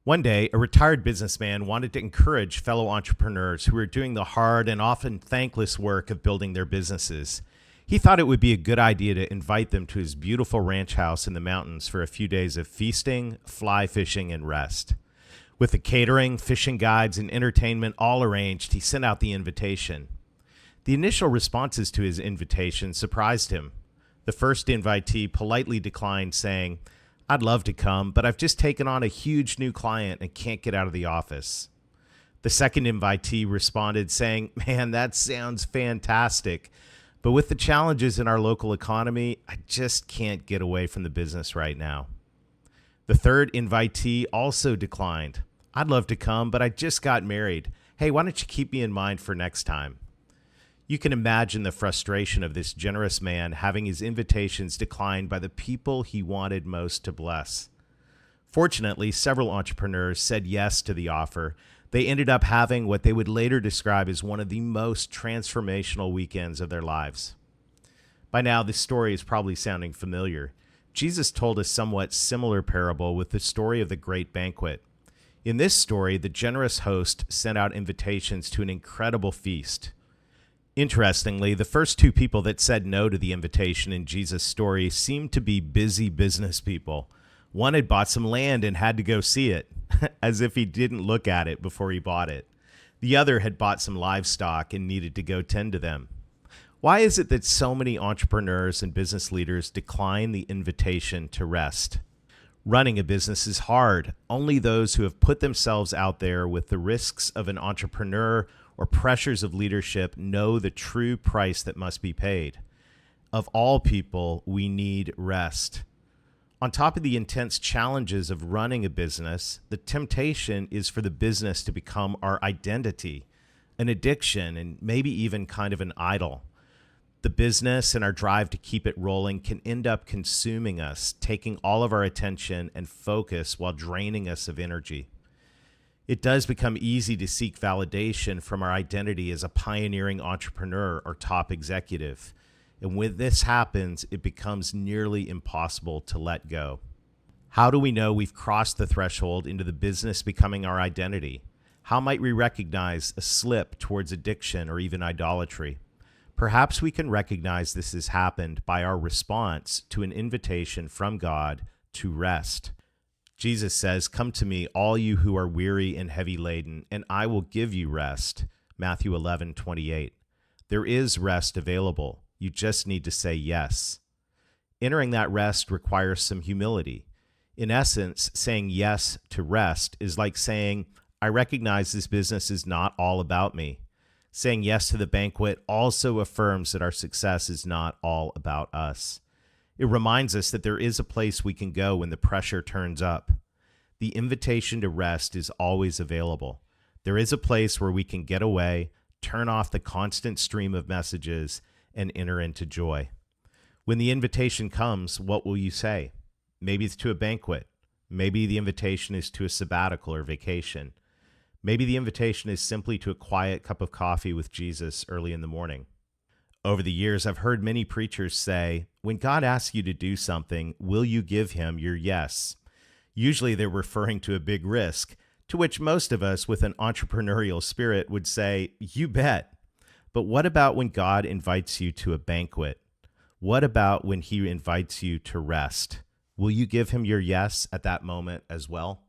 One day, a retired businessman wanted to encourage fellow entrepreneurs who were doing the hard and often thankless work of building their businesses. He thought it would be a good idea to invite them to his beautiful ranch house in the mountains for a few days of feasting, fly fishing, and rest. With the catering, fishing guides, and entertainment all arranged, he sent out the invitation. The initial responses to his invitation surprised him. The first invitee politely declined, saying, "I'd love to come, but I've just taken on a huge new client and can't get out of the office." The second invitee responded saying, "Man, that sounds fantastic, but with the challenges in our local economy, I just can't get away from the business right now." The third invitee also declined. "I'd love to come, but I just got married. Hey, why don't you keep me in mind for next time?" You can imagine the frustration of this generous man having his invitations declined by the people he wanted most to bless. Fortunately, several entrepreneurs said yes to the offer. They ended up having what they would later describe as one of the most transformational weekends of their lives. By now, this story is probably sounding familiar. Jesus told a somewhat similar parable with the story of the great banquet. In this story, the generous host sent out invitations to an incredible feast. Interestingly, the first two people that said no to the invitation in Jesus' story seemed to be busy business people. One had bought some land and had to go see it, as if he didn't look at it before he bought it. The other had bought some livestock and needed to go tend to them. Why is it that so many entrepreneurs and business leaders decline the invitation to rest? Running a business is hard. Only those who have put themselves out there with the risks of an entrepreneur or pressures of leadership know the true price that must be paid. Of all people, we need rest. On top of the intense challenges of running a business, the temptation is for the business to become our identity, an addiction, and maybe even kind of an idol. The business and our drive to keep it rolling can end up consuming us, taking all of our attention and focus while draining us of energy. It does become easy to seek validation from our identity as a pioneering entrepreneur or top executive. And when this happens, it becomes nearly impossible to let go. How do we know we've crossed the threshold into the business becoming our identity? How might we recognize a slip towards addiction or even idolatry? Perhaps we can recognize this has happened by our response to an invitation from God to rest. Jesus says, "Come to me, all you who are weary and heavy laden, and I will give you rest." Matthew 11:28. There is rest available. You just need to say yes. Entering that rest requires some humility. In essence, saying yes to rest is like saying, "I recognize this business is not all about me." Saying yes to the banquet also affirms that our success is not all about us. It reminds us that there is a place we can go when the pressure turns up. The invitation to rest is always available. There is a place where we can get away, turn off the constant stream of messages, and enter into joy. When the invitation comes, what will you say? Maybe it's to a banquet. Maybe the invitation is to a sabbatical or vacation. Maybe the invitation is simply to a quiet cup of coffee with Jesus early in the morning. Over the years, I've heard many preachers say, when God asks you to do something, will you give him your yes? Usually they're referring to a big risk, to which most of us with an entrepreneurial spirit would say, you bet. But what about when God invites you to a banquet? What about when he invites you to rest? Will you give him your yes at that moment as well?